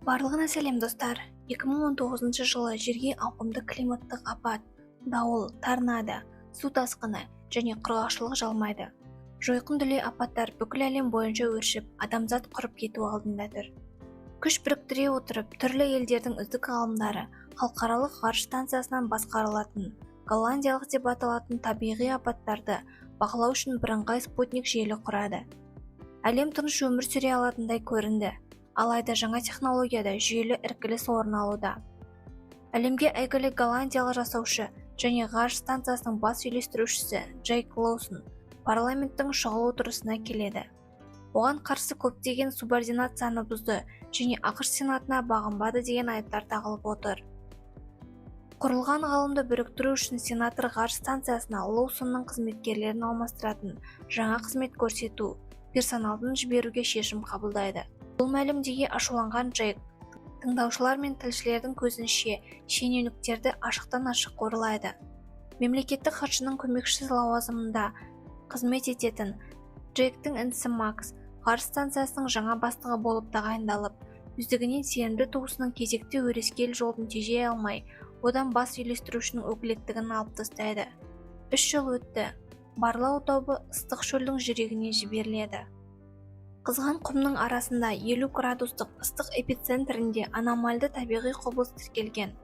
Барлығына сәлем достар. 2019 жылы жерге ауқымды климаттық апат, дауыл, торнадо, су тасқыны және құрғақшылық жалмайды. Жойқын дүлей апаттар бүкіл әлем бойынша өршіп, адамзат құрып кету алдында тұр. Күш біріктіре отырып, түрлі елдердің үздік ғалымдары халықаралық ғарыш станциясынан басқарылатын, голландиялық деп аталатын табиғи апаттарды бағалау үшін бірыңғай спутник желі құрады. Әлем тыныш өмір сүре алатындай көрінді. Алайда жаңа технологияда жүйелі іркіліс орын алуда. Әлемге әйгілі голландиялық жасаушы және ғарыш станциясының бас үйлестірушісі Джейк Лоусон парламенттің шұғыл отырысына келеді. Оған қарсы көптеген субординацияны бұзды және ақш сенатына бағынбады деген айыптар тағылып отыр. Құрылған ғалымды біріктіру үшін сенатор ғарыш станциясына Лоусонның қызметкерлерін алмастыратын жаңа қызмет көрсету персоналдың жіберуге шешім қабылдайды. Бұл мәлімдеге ашуланған Джейк, тыңдаушылар мен тілшілердің көзінше шенеуніктерді ашықтан ашық қорлайды. Мемлекеттік хатшының көмекшісі лауазымында қызмет ететін Джейктің інісі Макс ғарыш станциясының жаңа бастығы болып тағайындалып, өздігінен сенімді туысының кезекті өрескел жолын тежей алмай, одан бас үйлестірушінің өкілеттігін алып тастайды. 3 жыл өтті. Барлау тобы ыстық шөлдің жүрегіне жіберіледі. Қызған құмның арасында 50 градустық ыстық эпицентрінде аномальды табиғи құбылыс тіркелген.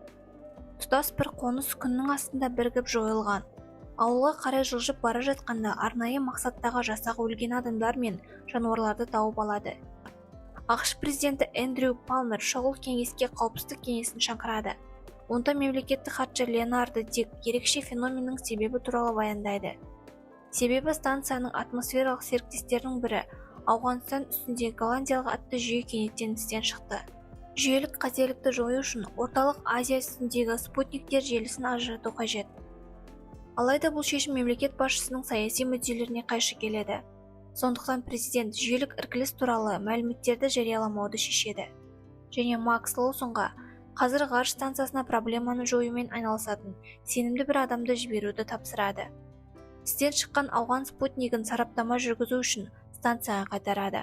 Тұтас бір қоныс күннің астында бірігіп жойылған. Ауылға қарай жылжып бара жатқанда арнайы мақсаттағы жасақ өлген адамдар мен жануарларды тауып алады. ақш президенті Эндрю Палмер шұғыл кеңеске қауіпсіздік кеңесін шақырады. Онда мемлекеттік хатшы Леонардо Дик ерекше феноменнің себебі туралы баяндайды. Себебі станцияның атмосфералық серіктестерінің бірі Ауғанстан үстіндегі голландиялық атты жүйе кенеттен істен шықты. Жүйелік қателікті жою үшін орталық Азия үстіндегі спутниктер желісін ажырату қажет. Алайда бұл шешім мемлекет басшысының саяси мүдделеріне қайшы келеді. Сондықтан президент жүйелік іркіліс туралы мәліметтерді жарияламауды шешеді. Және Макс Лоусонға қазір ғарыш станциясына проблеманы жоюмен айналысатын сенімді бір адамды жіберуді тапсырады. Істен шыққан ауған спутнигін сараптама жүргізу үшін станцияға қайтарады.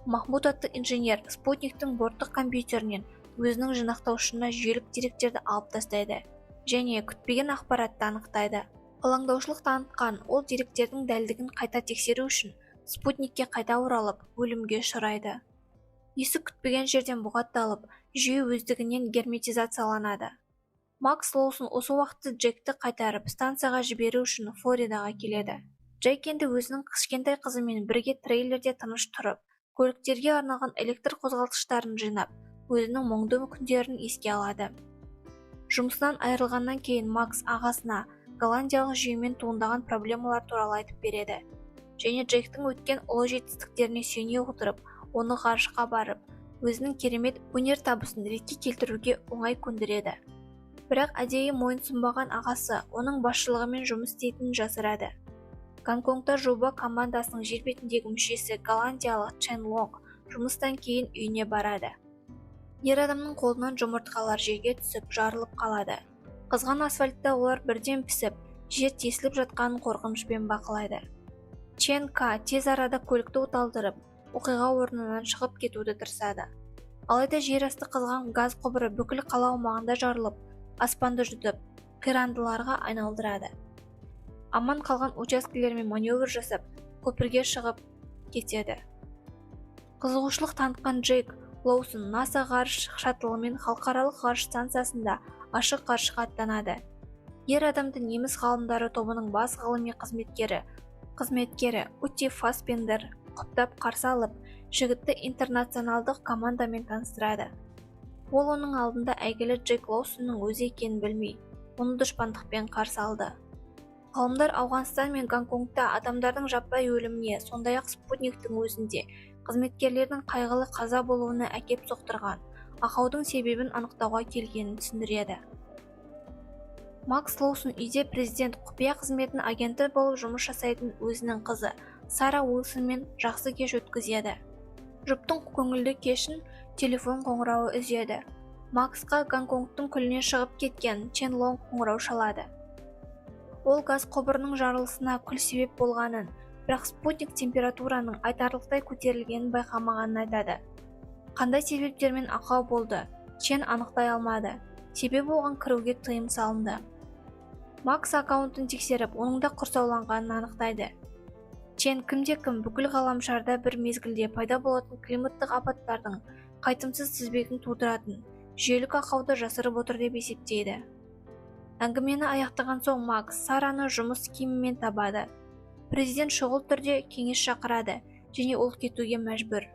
Махмуд атты инженер спутниктің борттық компьютерінен өзінің жинақтаушысына жүйелік деректерді алып тастайды және күтпеген ақпаратты анықтайды. Алаңдаушылық танытқан ол деректердің дәлдігін қайта тексеру үшін спутникке қайта оралып, өлімге ұшырайды. Есік күтпеген жерден бұғатталып, жүйе өздігінен герметизацияланады. Макс Лоусон осы уақытты Джекті қайтарып станцияға жіберу үшін Флоридаға келеді. Джейк енді өзінің кішкентай қызымен бірге трейлерде тыныш тұрып, көліктерге арналған электр қозғалтқыштарын жинап, өзінің мұңды күндерін еске алады. Жұмысынан айырылғаннан кейін Макс ағасына голландиялық жүйемен туындаған проблемалар туралы айтып береді. Және Джейктің өткен ұлы жетістіктеріне сүйене отырып, оны ғарышқа барып, өзінің керемет өнер табысын ретке келтіруге оңай көндіреді. Бірақ әдейі мойынсұнбаған ағасы оның басшылығымен жұмыс істейтінін жасырады. Гонконгта жоба командасының жер бетіндегі мүшесі голландиялық Чен Лонг жұмыстан кейін үйіне барады. Ер адамның қолынан жұмыртқалар жерге түсіп, жарылып қалады. Қызған асфальтта олар бірден пісіп, жер тесіліп жатқанын қорқынышпен бақылайды. Чен Ка тез арада көлікті оталдырып, оқиға орнынан шығып кетуді тырысады. Алайда жер асты қызған газ құбыры бүкіл қала аумағында жарылып, аспанды жұтып, қирандыларға айналдырады. Аман қалған учаскелермен маневр жасап, көпірге шығып кетеді. Қызығушылық танытқан Джейк Лоусон НАСА ғарыш шаттылымен халықаралық ғарыш станциясында ашық ғарышқа аттанады. Ер адамды неміс ғалымдары тобының бас ғылыми қызметкері Ути Фассбендер құптап қарсы алып, жігітті интернационалдық командамен таныстырады. Ол оның алдында әйгілі Джейк Лоусонның өзі екенін білмей, оны дұшпандықпен қарсы алды. Ғалымдар Ауғанстан мен Гонконгта адамдардың жаппай өліміне, сондай-ақ спутниктің өзінде қызметкерлердің қайғылы қаза болуына әкеп соқтырған ақаудың себебін анықтауға келгенін түсіндіреді. Макс Лоусон үйде президент құпия қызметінің агенті болып жұмыс жасайтын өзінің қызы Сара Уилсонмен жақсы кеш өткізеді. Жұптың көңілді кешін телефон қоңырауы үзеді. Максқа Гонконгтың күліне шығып кеткен Чен Лонг қоңырау шалады. Ол газ құбырының жарылысына күл себеп болғанын, бірақ спутник температураның айтарлықтай көтерілгенін байқамағанын айтады. Қандай себептермен ақау болды? Чен анықтай алмады. Себебі оған кіруге тыйым салынды. Макс аккаунтын тексеріп, оның да құрсауланғанын анықтайды. Чен кімде-кім бүкіл ғаламшарда бір мезгілде пайда болатын климаттық апаттардың қайтымсыз тізбегін тудыратын жүйелік ақауды жасырып отыр деп есептейді. Әңгімені аяқтаған соң Макс Сараны жұмыс киімімен табады. Президент шұғыл түрде кеңес шақырады және ол кетуге мәжбүр.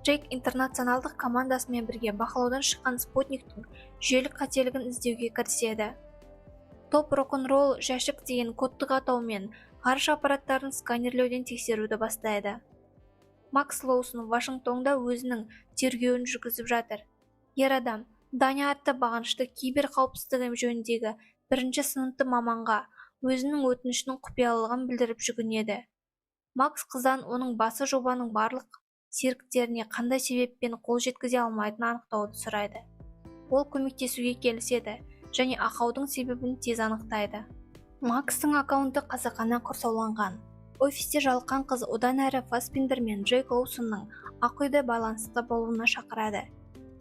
Джейк интернационалдық командасымен бірге бақылаудан шыққан спутниктің жүйелік қателігін іздеуге кіріседі. Топ рок-н-ролл жәшік деген кодтық атаумен ғарыш аппараттарын сканерлеуден тексеруді бастайды. Макс Лоусон Вашингтонда өзінің тергеуін жүргізіп жатыр. Ер адам Даня атты бағынышты кибер қауіпсіздігі жөніндегі бірінші сыныпты маманға өзінің өтінішінің құпиялылығын білдіріп жүгінеді. Макс қыздан оның басы жобаның барлық серіктеріне қандай себеппен қол жеткізе алмайтынын анықтауды сұрайды. Ол көмектесуге келіседі және ақаудың себебін тез анықтайды. Макстың аккаунты қасақана құрсауланған. Офисте жалыққан қыз одан әрі Фассбендер мен Джейк Лоусонның Ақ үйде байланысты болуына шақырады.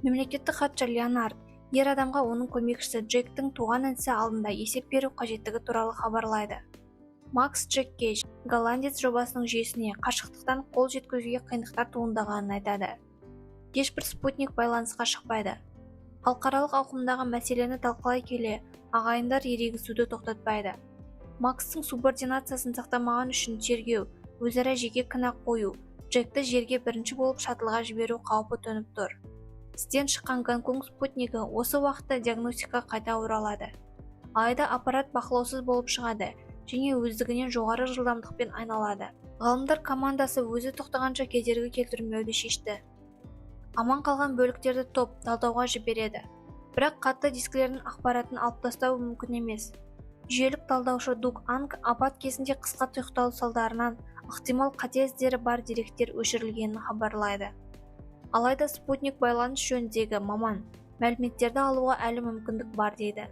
Мемлекеттік хатшы Леонард ер адамға оның көмекшісі Джектің туған інісі алдында есеп беру қажеттігі туралы хабарлайды. Макс Джекке голландец жобасының жүйесіне қашықтықтан қол жеткізуге қиындықтар туындағанын айтады. Ешбір спутник байланысқа шықпайды. Халықаралық ауқымдағы мәселені талқылай келе, ағайындар ерегісуді тоқтатпайды. Макстың субординациясын сақтамаған үшін тергеу, өзара жеке кінә қою, Джекті жерге бірінші болып шаттылға жіберу қаупі төніп тұр. Істен шыққан Гонконг спутнигі осы уақытта диагностика қайта оралады. Алайда аппарат бақылаусыз болып шығады және өздігінен жоғары жылдамдықпен айналады. Ғалымдар командасы өзі тоқтағанша кедергі келтірмеуді шешті. Аман қалған бөліктерді топ талдауға жібереді. Бірақ қатты дискілердің ақпаратын алып тастау мүмкін емес. Жүйелік талдаушы Дуг Анг апат кезінде қысқа тұйықталу салдарынан ықтимал қате іздері бар деректер өшірілгенін хабарлайды. Алайда спутник байланыс жөніндегі маман мәліметтерді алуға әлі мүмкіндік бар дейді.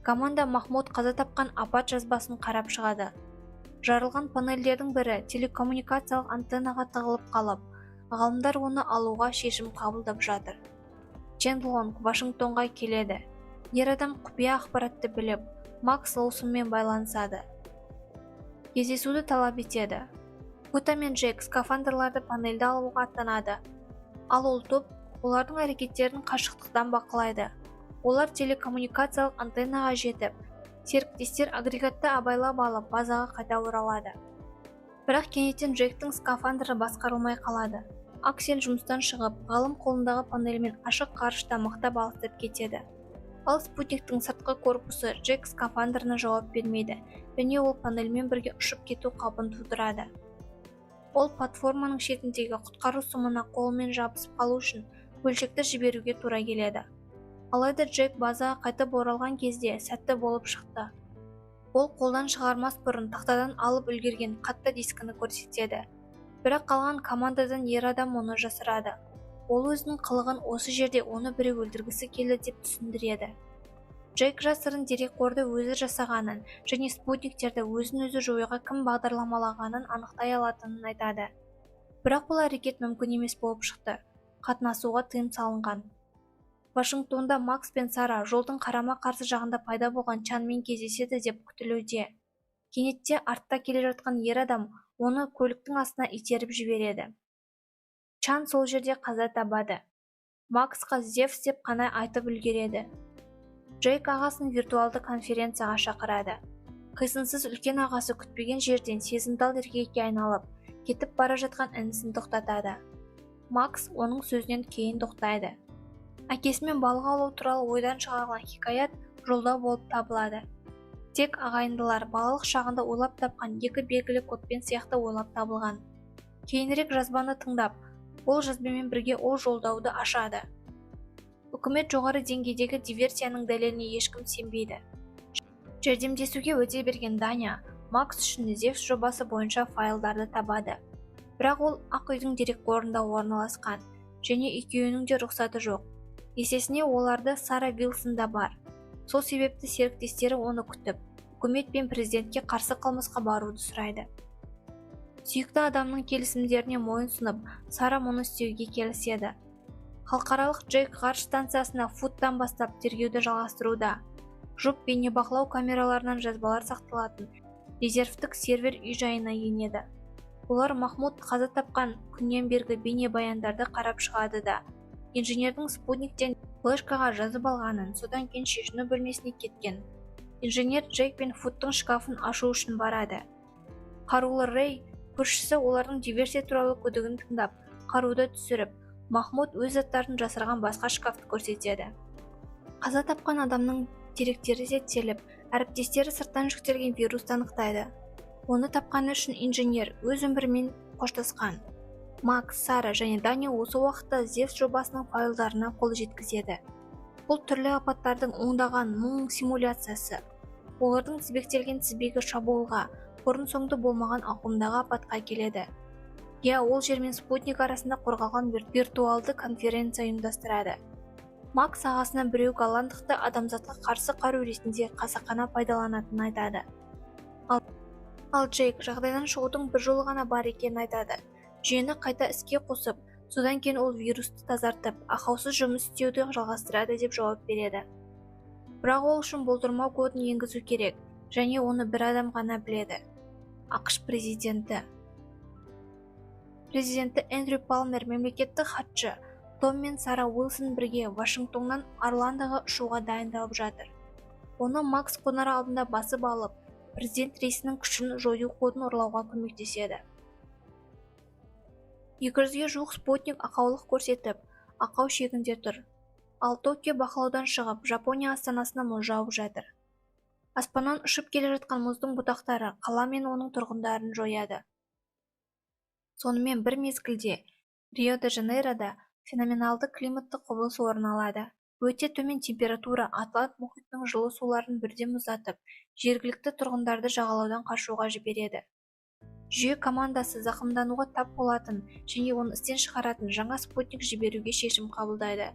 Команда Махмуд қаза тапқан апат жазбасын қарап шығады. Жарылған панельдердің бірі телекоммуникациялық антеннаға тығылып қалып, ғалымдар оны алуға шешім қабылдап жатыр. Чен Лонг Вашингтонға келеді. Ер адам құпия ақпаратты біліп, Макс Лоусонмен байланысады. Кездесуді талап етеді. Гута мен Джек скафандрларды панельді алуға аттанады. Ал ол топ олардың әрекеттерін қашықтықтан бақылайды. Олар телекоммуникациялық антеннаға жетіп, серіктестер агрегатты абайлап алып базаға қайта оралады. Бірақ кенеттен Джектің скафандры басқарылмай қалады. Аксель жұмыстан шығып, ғалым қолындағы панельмен ашық ғарышта мықтап алыстап кетеді. Ал спутниктің сыртқы корпусы Джек скафандрына жауап бермейді және ол панельмен бірге ұшып кету қаупін тудырады. Ол платформаның шетіндегі құтқару сымына қолымен жабысып қалу үшін бөлшекті жіберуге тура келеді. Алайда Джек базаға қайтып оралған кезде сәтті болып шықты. Ол қолдан шығармас бұрын тақтадан алып үлгерген қатты дискіні көрсетеді. Бірақ қалған командадан ер адам оны жасырады. Ол өзінің қылығын осы жерде оны біреу өлтіргісі келді деп түсіндіреді. Джек жасырын дерекқорды өзі жасағанын және спутниктерді өзін-өзі жоюға кім бағдарламалағанын анықтай алатынын айтады. Бірақ бұл әрекет мүмкін емес болып шықты. Қатынасуға тыйым салынған. Вашингтонда Макс пен Сара жолдың қарама-қарсы жағында пайда болған Чанмен кездеседі деп күтілуде. Кенетте артта келе жатқан ер адам оны көліктің астына итеріп жібереді. Чан сол жерде қаза табады. Максқа Зевс деп қана айтып үлгереді. Джейк ағасын виртуалды конференцияға шақырады. Қисынсыз үлкен ағасы күтпеген жерден сезімтал еркекке айналып, кетіп бара жатқан інісін тоқтатады. Макс оның сөзінен кейін тоқтайды. Әкесімен балық аулау туралы ойдан шығарылған хикаят жолда болып табылады. Тек ағайындылар балалық шағында ойлап тапқан екі белгілі кодпен сияқты ойлап табылған. Кейінірек жазбаны тыңдап, ол жазбамен бірге ол жолдауды ашады. Үкімет жоғары деңгейдегі диверсияның дәлеліне ешкім сенбейді. Жәрдемдесуге өте берген Даня, Макс үшін Зевс жобасы бойынша файлдарды табады. Бірақ ол Ақ үйдің дерекқорында орналасқан, және екеуінің де рұқсаты жоқ. Есесіне оларды Сара Вилсон да бар. Сол себепті серіктестері оны күтіп, үкімет пен президентке қарсы қылмысқа баруды сұрайды. Сүйікті адамның келісімдеріне мойынсұнып, Сара мұны істеуге келіседі. Халықаралық Джейк ғарыш станциясына футтан бастап тергеуді жалғастыруда. жұп бейнебақылау камераларынан жазбалар сақталатын резервтік сервер үй-жайына енеді. Олар Махмуд қаза тапқан күннен бергі бейнебаяндарды қарап шығады да, инженердің спутниктен флешкаға жазып алғанын, содан кейін шешіну бөлмесіне кеткен. Инженер Джейк пен Футтың шкафын ашу үшін барады. Қарулы Рэй, көршісі олардың диверсия туралы күдігін тыңдап, қаруды түсіріп, Махмуд өз заттарын жасырған басқа шкафты көрсетеді. Қаза тапқан адамның деректері зерттеліп, әріптестері сырттан жүктелген вирусты анықтайды. Оны тапқаны үшін инженер өз өмірімен қоштасқан. Макс, Сара және Дани осы уақытта Зевс жобасының файлдарына қол жеткізеді. Бұл түрлі апаттардың оңдаған мың симуляциясы. Олардың тізбектелген тізбегі шабуылға, бұрын-соңды болмаған ауқымдағы апатқа келеді. Ол жер мен спутник арасында қорғалған виртуалды конференция ұйымдастырады. Макс ағасына біреу голландықты адамзатқа қарсы қару ретінде қасақана пайдаланатынын айтады. Ал Джейк жағдайдан шығудың бір жолы ғана бар екенін айтады. Жүйені қайта іске қосып, содан кейін ол вирусты тазартып, ақаусыз жұмыс істеуді жалғастырады деп жауап береді. Бірақ ол үшін болдырмау кодын енгізу керек, және оны бір адам ғана біледі. ақш президенті Эндрю Палмер мемлекеттік хатшы Том мен Сара Уилсон бірге Вашингтоннан Орландоға ұшуға дайындалып жатыр. Оны Макс қонар алдында басып алып, президент рейсінің күшін жою кодын ұрлауға көмектеседі. 200-ге жуық спутник ақаулық көрсетіп, ақау шегінде тұр. Ал Токио бақылаудан шығып, Жапония астанасына мұз жауып жатыр. Аспаннан ұшып келе жатқан мұздың бұтақтары қала мен оның тұрғындарын жояды. Сонымен бір мезгілде Рио-де-Жанейрода феноменалды климаттық құбылыс орын алады. Өте төмен температура Атлант мұхитының жылы суларын бірден мұздатып, жергілікті тұрғындарды жағалаудан қашуға жібереді. Жүйе командасы зақымдануға тап болатын және оны істен шығаратын жаңа спутник жіберуге шешім қабылдайды.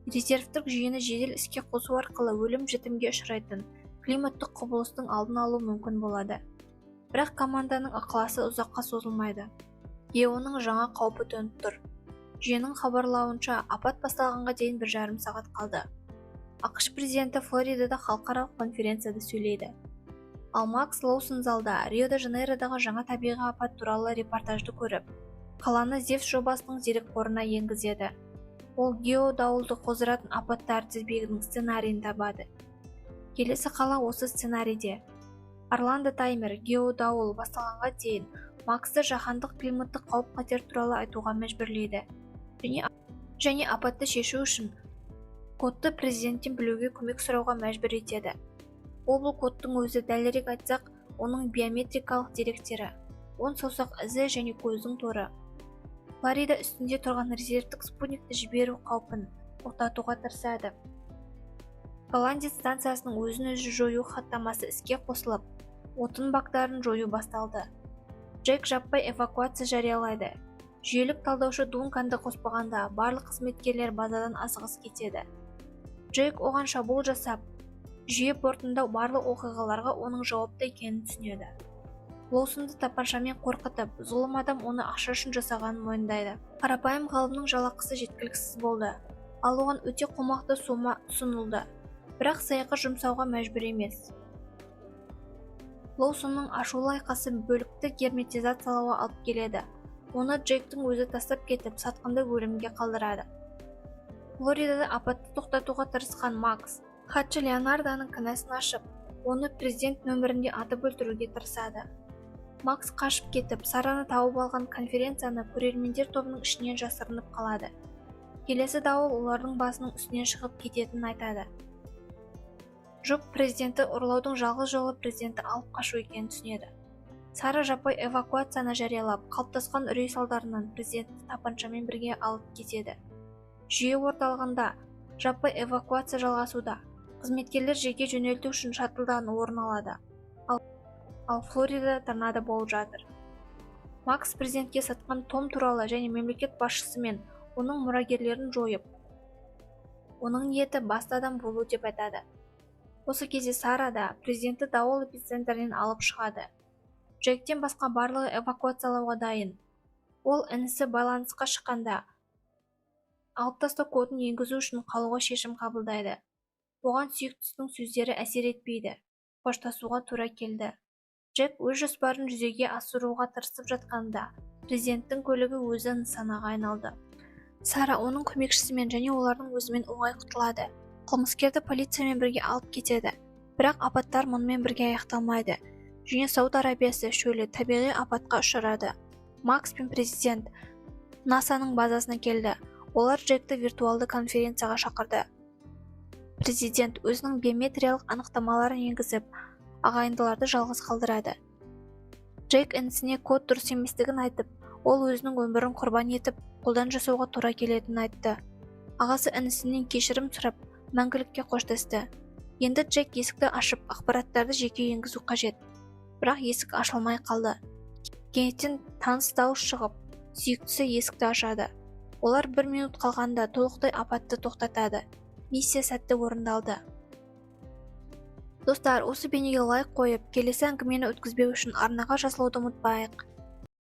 Резервтік жүйені жедел іске қосу арқылы өлім-жітімге ұшырайтын климаттық құбылыстың алдын алу мүмкін болады. Бірақ команданың ықыласы ұзаққа созылмайды. Оның жаңа қаупі төніп тұр. Жүйенің хабарлауынша, апат басталғанға дейін 1,5 сағат қалды. ақш президенті Флоридада халықаралық конференцияда сөйлейді. Ал Макс Лоусон залда Рио-де-Жанейродағы жаңа табиғи апат туралы репортажды көріп, қаланы Зевс жобасының дерекқорына енгізеді. Ол геодауылды қоздыратын апаттар тізбегінің сценарийін табады. Келесі қала осы сценарийде. Орландо Таймер геодауыл басталғанға дейін Максты жаһандық климаттық қауіп-қатер туралы айтуға мәжбүрлейді. Және апатты шешу үшін кодты президенттен білуге көмек сұрауға мәжбүр етеді. Бұл кодтың өзі, дәлірек айтсақ, оның биометрикалық деректері, 10 саусақ ізі және көздің торы. Флорида үстінде тұрған резервтік спутникті жіберу қаупін тоқтатуға тырысады. Голландия станциясының өзін-өзі жою хаттамасы іске қосылып, отын бактарын жою басталды. Джейк жаппай эвакуация жариялайды. Жүйелік талдаушы Дунканды қоспағанда барлық қызметкерлер базадан асығыс кетеді. Джейк оған шабуыл жасап, жүйе бортында барлық оқиғаларға оның жауапты екенін түсінеді. Лоусонды тапаншамен қорқытып, зұлым адам оны ақша үшін жасағанын мойындайды. Қарапайым ғалымның жалақысы жеткіліксіз болды, ал оған өте қомақты сома ұсынылды, бірақ сыйақы жұмсауға мәжбүр емес. Лоусонның ашулы айқасы бөлікті герметизациялауға алып келеді. Оны Джейктің өзі тастап кетіп, сатқынды өлімге қалдырады. Флоридада апатты тоқтатуға тырысқан Макс, хатшы Леонардоның кінәсін ашып, оны президент нөмірінде атып өлтіруге тырысады. Макс қашып кетіп, Сараны тауып алған конференцияны көрермендер тобының ішінен жасырынып қалады. Келесі дауыл олардың басының үстінен шығып кететінін айтады. Жұп президенті ұрлаудың жалғыз жолы президентті алып қашу екенін түсінеді. Сара жаппай эвакуацияны жариялап, қалыптасқан үрей салдарынан президентті тапаншамен бірге алып кетеді. Жүйе орталығында жаппай эвакуация жалғасуда. Қызметкерлер жеке жөнелту үшін шаттлдан орын алады. Ал Флоридада торнадо болып жатыр. Макс президентке сатқан Том туралы және мемлекет басшысы мен оның мұрагерлерін жойып, оның ниеті басты адам болу деп айтады. Осы кезде Сара да президентті дауыл эпицентрінен алып шығады. Джейктен басқа барлығы эвакуациялауға дайын. Ол інісі байланысқа шыққанда алып тастау кодын енгізу үшін қалуға шешім қабылдайды. Оған сүйіктісінің сөздері әсер етпейді. Қоштасуға тура келді. Джек өз жоспарын жүзеге асыруға тырысып жатқанда, президенттің көлігі өзі нысанаға айналды. Сара оның көмекшісімен және олардың өзімен оңай құтылады. Қылмыскерді полициямен бірге алып кетеді. Бірақ апаттар мұнымен бірге аяқталмайды. Және Сауд Арабиясы шөлі табиғи апатқа ұшырады. Макс пен президент НАСАның базасына келді. Олар Джекті виртуалды конференцияға шақырды. Президент өзінің биометриялық анықтамаларын енгізіп, ағайындыларды жалғыз қалдырады. Джек інісіне код дұрыс еместігін айтып, ол өзінің өмірін құрбан етіп, қолдан жасауға тура келетінін айтты. Ағасы інісінен кешірім сұрап, мәңгілікке қоштасты. Енді Джек есікті ашып, ақпараттарды жеке енгізу қажет. Бірақ есік ашылмай қалды. Кенеттен таныс дауыс шығып, сүйіктісі есікті ашады. Олар 1 минут қалғанда толықтай апатты тоқтатады. Миссия сәтті орындалды. Достар, осы бейнеге лайк қойып, келесі әңгімені өткізбеу үшін арнаға жазылуды ұмытпайық.